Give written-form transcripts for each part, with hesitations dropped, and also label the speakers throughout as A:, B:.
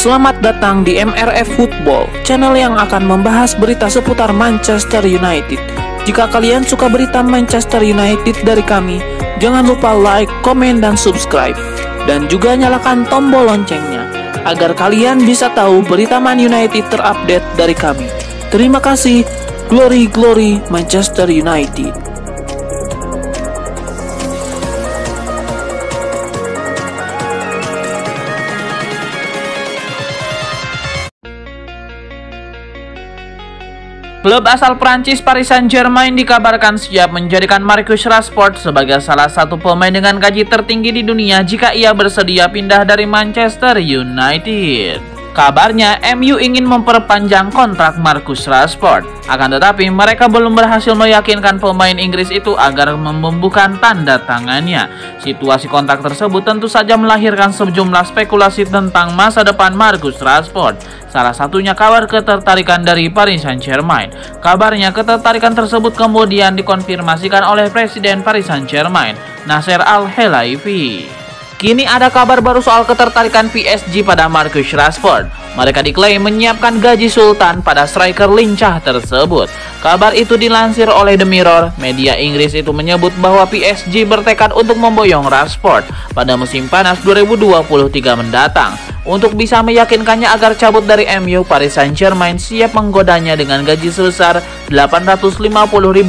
A: Selamat datang di MRF Football, channel yang akan membahas berita seputar Manchester United. Jika kalian suka berita Manchester United dari kami, jangan lupa like, komen, dan subscribe. Dan juga nyalakan tombol loncengnya, agar kalian bisa tahu berita Man United terupdate dari kami. Terima kasih, Glory Glory Manchester United.
B: Klub asal Prancis Paris Saint-Germain dikabarkan siap menjadikan Marcus Rashford sebagai salah satu pemain dengan gaji tertinggi di dunia jika ia bersedia pindah dari Manchester United. Kabarnya, MU ingin memperpanjang kontrak Marcus Rashford. Akan tetapi, mereka belum berhasil meyakinkan pemain Inggris itu agar membubuhkan tanda tangannya. Situasi kontrak tersebut tentu saja melahirkan sejumlah spekulasi tentang masa depan Marcus Rashford. Salah satunya kabar ketertarikan dari Paris Saint-Germain. Kabarnya, ketertarikan tersebut kemudian dikonfirmasikan oleh Presiden Paris Saint-Germain, Nasser Al-Khelaifi. Kini ada kabar baru soal ketertarikan PSG pada Marcus Rashford. Mereka diklaim menyiapkan gaji sultan pada striker lincah tersebut. Kabar itu dilansir oleh The Mirror. Media Inggris itu menyebut bahwa PSG bertekad untuk memboyong Rashford pada musim panas 2023 mendatang. Untuk bisa meyakinkannya agar cabut dari MU, Paris Saint-Germain siap menggodanya dengan gaji sebesar 850.000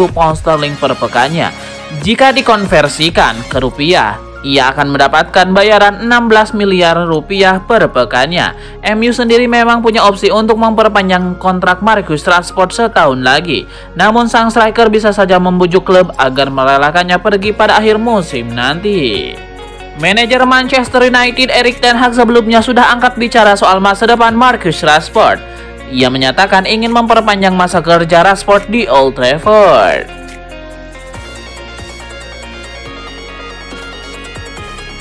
B: pound sterling per pekannya. Jika dikonversikan ke rupiah, ia akan mendapatkan bayaran 16 miliar rupiah per pekannya. MU sendiri memang punya opsi untuk memperpanjang kontrak Marcus Rashford setahun lagi. Namun sang striker bisa saja membujuk klub agar merelakannya pergi pada akhir musim nanti. Manajer Manchester United Erik ten Hag sebelumnya sudah angkat bicara soal masa depan Marcus Rashford. Ia menyatakan ingin memperpanjang masa kerja Rashford di Old Trafford.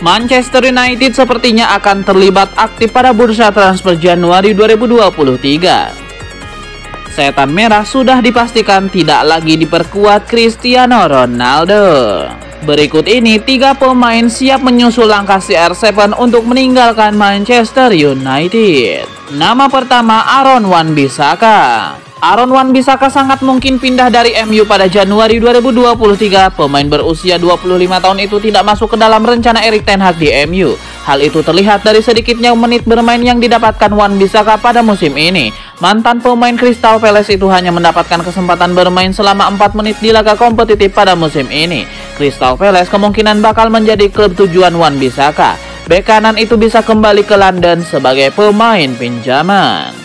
B: Manchester United sepertinya akan terlibat aktif pada bursa transfer Januari 2023. Setan Merah sudah dipastikan tidak lagi diperkuat Cristiano Ronaldo. Berikut ini 3 pemain siap menyusul langkah CR7 untuk meninggalkan Manchester United. Nama pertama, Aaron Wan-Bissaka. Aaron Wan-Bissaka sangat mungkin pindah dari MU pada Januari 2023. Pemain berusia 25 tahun itu tidak masuk ke dalam rencana Erik ten Hag di MU. Hal itu terlihat dari sedikitnya menit bermain yang didapatkan Wan-Bissaka pada musim ini. Mantan pemain Crystal Palace itu hanya mendapatkan kesempatan bermain selama 4 menit di laga kompetitif pada musim ini. Crystal Palace kemungkinan bakal menjadi klub tujuan Wan-Bissaka. Bek kanan itu bisa kembali ke London sebagai pemain pinjaman.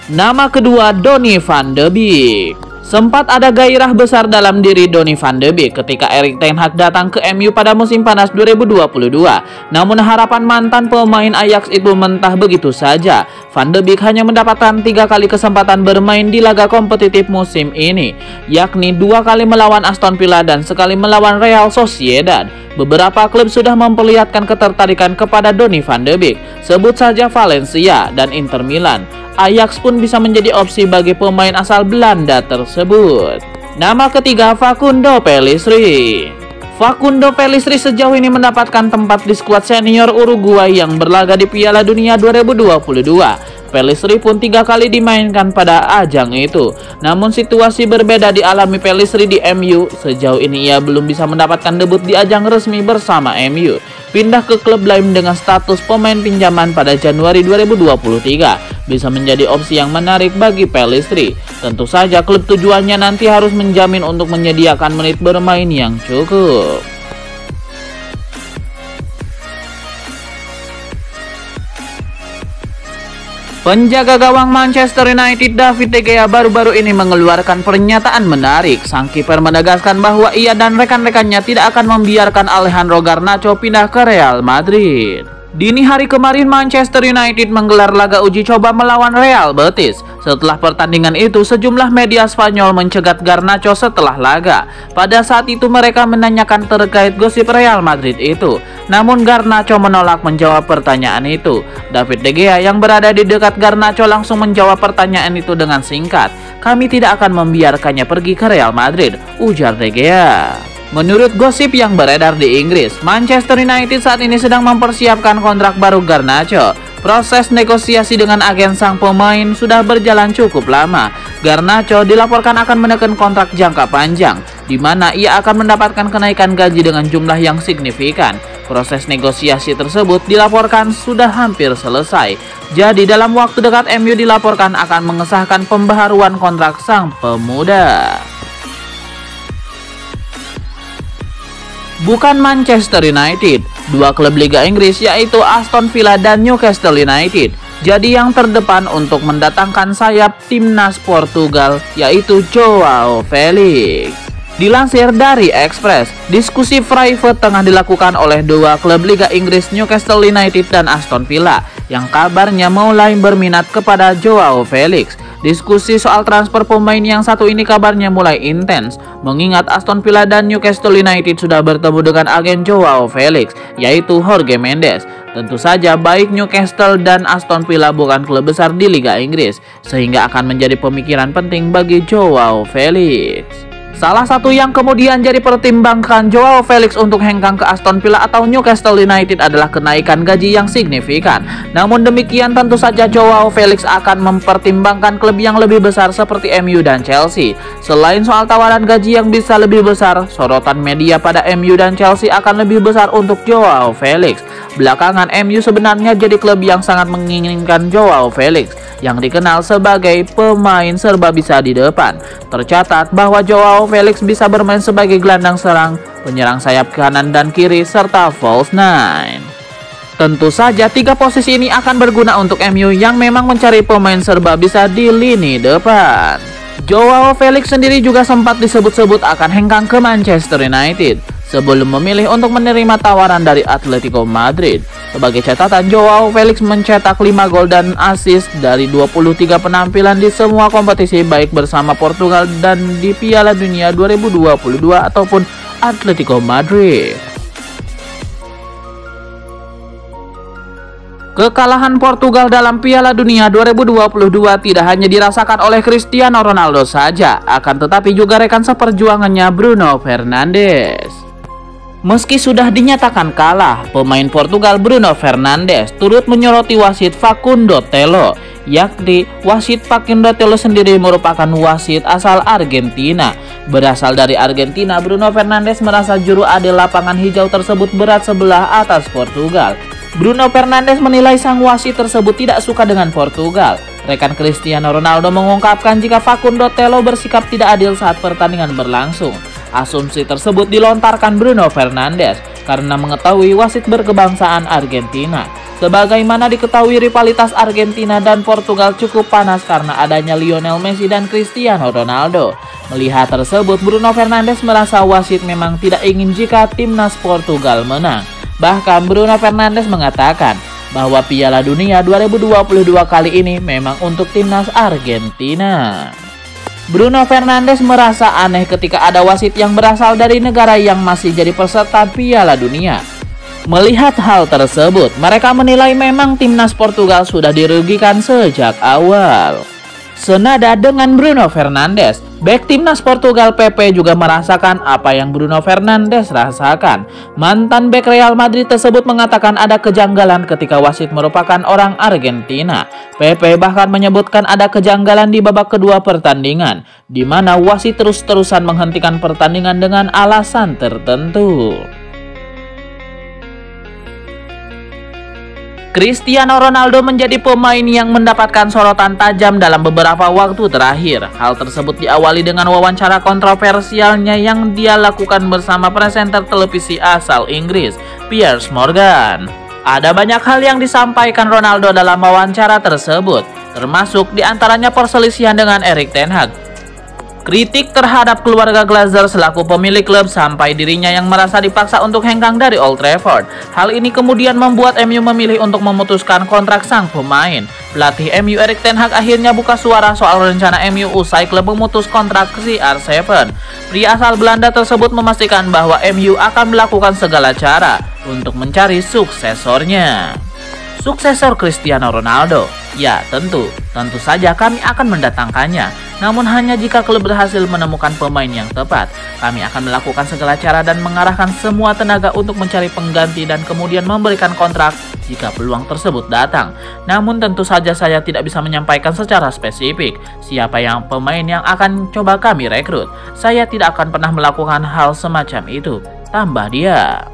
B: Nama kedua, Donny van de Beek. Sempat ada gairah besar dalam diri Donny van de Beek ketika Erik ten Hag datang ke MU pada musim panas 2022. Namun harapan mantan pemain Ajax itu mentah begitu saja. Van de Beek hanya mendapatkan 3 kali kesempatan bermain di laga kompetitif musim ini, yakni 2 kali melawan Aston Villa dan sekali melawan Real Sociedad. Beberapa klub sudah memperlihatkan ketertarikan kepada Donny van de Beek. Sebut saja Valencia dan Inter Milan. Ajax pun bisa menjadi opsi bagi pemain asal Belanda tersebut. Nama ketiga, Facundo Pellistri. Facundo Pellistri sejauh ini mendapatkan tempat di skuad senior Uruguay yang berlaga di Piala Dunia 2022. Pellistri pun 3 kali dimainkan pada ajang itu. Namun situasi berbeda dialami Pellistri di MU. Sejauh ini ia belum bisa mendapatkan debut di ajang resmi bersama MU. Pindah ke klub lain dengan status pemain pinjaman pada Januari 2023 bisa menjadi opsi yang menarik bagi Pellistri. Tentu saja klub tujuannya nanti harus menjamin untuk menyediakan menit bermain yang cukup. Penjaga gawang Manchester United David De Gea baru-baru ini mengeluarkan pernyataan menarik. Sang kiper menegaskan bahwa ia dan rekan-rekannya tidak akan membiarkan Alejandro Garnacho pindah ke Real Madrid. Dini hari kemarin Manchester United menggelar laga uji coba melawan Real Betis. Setelah pertandingan itu, sejumlah media Spanyol mencegat Garnacho setelah laga. Pada saat itu mereka menanyakan terkait gosip Real Madrid itu. Namun Garnacho menolak menjawab pertanyaan itu. David De Gea yang berada di dekat Garnacho langsung menjawab pertanyaan itu dengan singkat. "Kami tidak akan membiarkannya pergi ke Real Madrid," ujar De Gea. Menurut gosip yang beredar di Inggris, Manchester United saat ini sedang mempersiapkan kontrak baru Garnacho. Proses negosiasi dengan agen sang pemain sudah berjalan cukup lama. Garnacho dilaporkan akan menekan kontrak jangka panjang, di mana ia akan mendapatkan kenaikan gaji dengan jumlah yang signifikan. Proses negosiasi tersebut dilaporkan sudah hampir selesai. Jadi dalam waktu dekat MU dilaporkan akan mengesahkan pembaharuan kontrak sang pemuda. Bukan Manchester United, dua klub Liga Inggris yaitu Aston Villa dan Newcastle United jadi yang terdepan untuk mendatangkan sayap timnas Portugal yaitu Joao Felix. Dilansir dari Express, diskusi private tengah dilakukan oleh dua klub Liga Inggris Newcastle United dan Aston Villa yang kabarnya mulai berminat kepada Joao Felix. Diskusi soal transfer pemain yang satu ini kabarnya mulai intens, mengingat Aston Villa dan Newcastle United sudah bertemu dengan agen Joao Felix, yaitu Jorge Mendes. Tentu saja baik Newcastle dan Aston Villa bukan klub besar di Liga Inggris, sehingga akan menjadi pemikiran penting bagi Joao Felix. Salah satu yang kemudian jadi pertimbangan Joao Felix untuk hengkang ke Aston Villa atau Newcastle United adalah kenaikan gaji yang signifikan. Namun demikian tentu saja Joao Felix akan mempertimbangkan klub yang lebih besar seperti MU dan Chelsea. Selain soal tawaran gaji yang bisa lebih besar, sorotan media pada MU dan Chelsea akan lebih besar untuk Joao Felix. Belakangan MU sebenarnya jadi klub yang sangat menginginkan Joao Felix, yang dikenal sebagai pemain serba bisa di depan. Tercatat bahwa Joao Felix bisa bermain sebagai gelandang serang, penyerang sayap kanan dan kiri, serta false nine. Tentu saja tiga posisi ini akan berguna untuk MU yang memang mencari pemain serba bisa di lini depan. Joao Felix sendiri juga sempat disebut-sebut akan hengkang ke Manchester United sebelum memilih untuk menerima tawaran dari Atletico Madrid. Sebagai catatan, Joao Felix mencetak 5 gol dan assist dari 23 penampilan di semua kompetisi baik bersama Portugal dan di Piala Dunia 2022 ataupun Atletico Madrid. Kekalahan Portugal dalam Piala Dunia 2022 tidak hanya dirasakan oleh Cristiano Ronaldo saja, akan tetapi juga rekan seperjuangannya Bruno Fernandes. Meski sudah dinyatakan kalah, pemain Portugal Bruno Fernandes turut menyoroti wasit Facundo Telo, yakni wasit Facundo Telo sendiri merupakan wasit asal Argentina. Berasal dari Argentina, Bruno Fernandes merasa juru adil lapangan hijau tersebut berat sebelah atas Portugal. Bruno Fernandes menilai sang wasit tersebut tidak suka dengan Portugal. Rekan Cristiano Ronaldo mengungkapkan jika Facundo Telo bersikap tidak adil saat pertandingan berlangsung. Asumsi tersebut dilontarkan Bruno Fernandes karena mengetahui wasit berkebangsaan Argentina. Sebagaimana diketahui, rivalitas Argentina dan Portugal cukup panas karena adanya Lionel Messi dan Cristiano Ronaldo. Melihat tersebut, Bruno Fernandes merasa wasit memang tidak ingin jika timnas Portugal menang. Bahkan Bruno Fernandes mengatakan bahwa Piala Dunia 2022 kali ini memang untuk timnas Argentina. Bruno Fernandes merasa aneh ketika ada wasit yang berasal dari negara yang masih jadi peserta Piala Dunia. Melihat hal tersebut, mereka menilai memang timnas Portugal sudah dirugikan sejak awal. Senada dengan Bruno Fernandes, bek timnas Portugal Pepe juga merasakan apa yang Bruno Fernandes rasakan. Mantan bek Real Madrid tersebut mengatakan ada kejanggalan ketika wasit merupakan orang Argentina. Pepe bahkan menyebutkan ada kejanggalan di babak kedua pertandingan, di mana wasit terus-terusan menghentikan pertandingan dengan alasan tertentu. Cristiano Ronaldo menjadi pemain yang mendapatkan sorotan tajam dalam beberapa waktu terakhir. Hal tersebut diawali dengan wawancara kontroversialnya yang dia lakukan bersama presenter televisi asal Inggris, Piers Morgan. Ada banyak hal yang disampaikan Ronaldo dalam wawancara tersebut, termasuk diantaranya perselisihan dengan Erik ten Hag, kritik terhadap keluarga Glazer selaku pemilik klub sampai dirinya yang merasa dipaksa untuk hengkang dari Old Trafford. Hal ini kemudian membuat MU memilih untuk memutuskan kontrak sang pemain. Pelatih MU Erik ten Hag akhirnya buka suara soal rencana MU usai klub memutus kontrak CR7. Pria asal Belanda tersebut memastikan bahwa MU akan melakukan segala cara untuk mencari suksesornya. Suksesor Cristiano Ronaldo? Ya tentu saja kami akan mendatangkannya. Namun hanya jika klub berhasil menemukan pemain yang tepat. Kami akan melakukan segala cara dan mengarahkan semua tenaga untuk mencari pengganti dan kemudian memberikan kontrak jika peluang tersebut datang. Namun tentu saja saya tidak bisa menyampaikan secara spesifik siapa yang pemain yang akan coba kami rekrut. Saya tidak akan pernah melakukan hal semacam itu, tambah dia.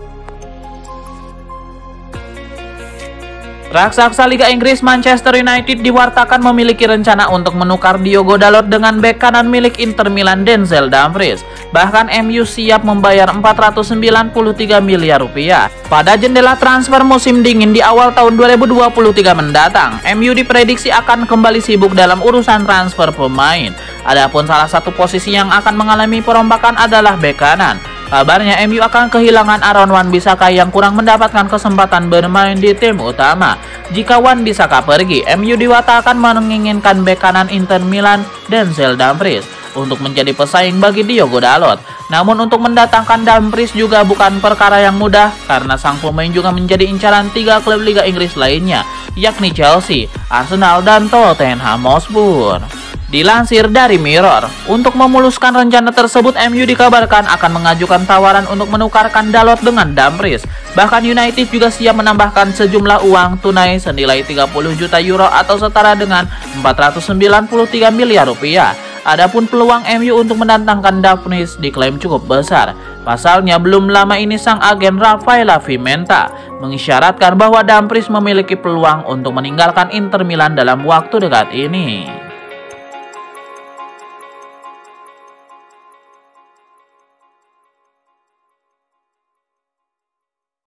B: Raksasa Liga Inggris Manchester United diwartakan memiliki rencana untuk menukar Diogo Dalot dengan bek kanan milik Inter Milan Denzel Dumfries. Bahkan MU siap membayar 493 miliar rupiah. Pada jendela transfer musim dingin di awal tahun 2023 mendatang, MU diprediksi akan kembali sibuk dalam urusan transfer pemain. Adapun salah satu posisi yang akan mengalami perombakan adalah bek kanan. Kabarnya MU akan kehilangan Aaron Wan-Bissaka yang kurang mendapatkan kesempatan bermain di tim utama. Jika Wan-Bissaka pergi, MU diwatakan menginginkan bek kanan Inter Milan Denzel Dumfries untuk menjadi pesaing bagi Diogo Dalot. Namun untuk mendatangkan Dumfries juga bukan perkara yang mudah karena sang pemain juga menjadi incaran 3 klub Liga Inggris lainnya, yakni Chelsea, Arsenal, dan Tottenham Hotspur. Dilansir dari Mirror, untuk memuluskan rencana tersebut MU dikabarkan akan mengajukan tawaran untuk menukarkan Dalot dengan Dumfries. Bahkan United juga siap menambahkan sejumlah uang tunai senilai 30 juta euro atau setara dengan 493 miliar rupiah. Adapun peluang MU untuk mendatangkan Dumfries diklaim cukup besar. Pasalnya belum lama ini sang agen Rafaela Pimenta mengisyaratkan bahwa Dumfries memiliki peluang untuk meninggalkan Inter Milan dalam waktu dekat ini.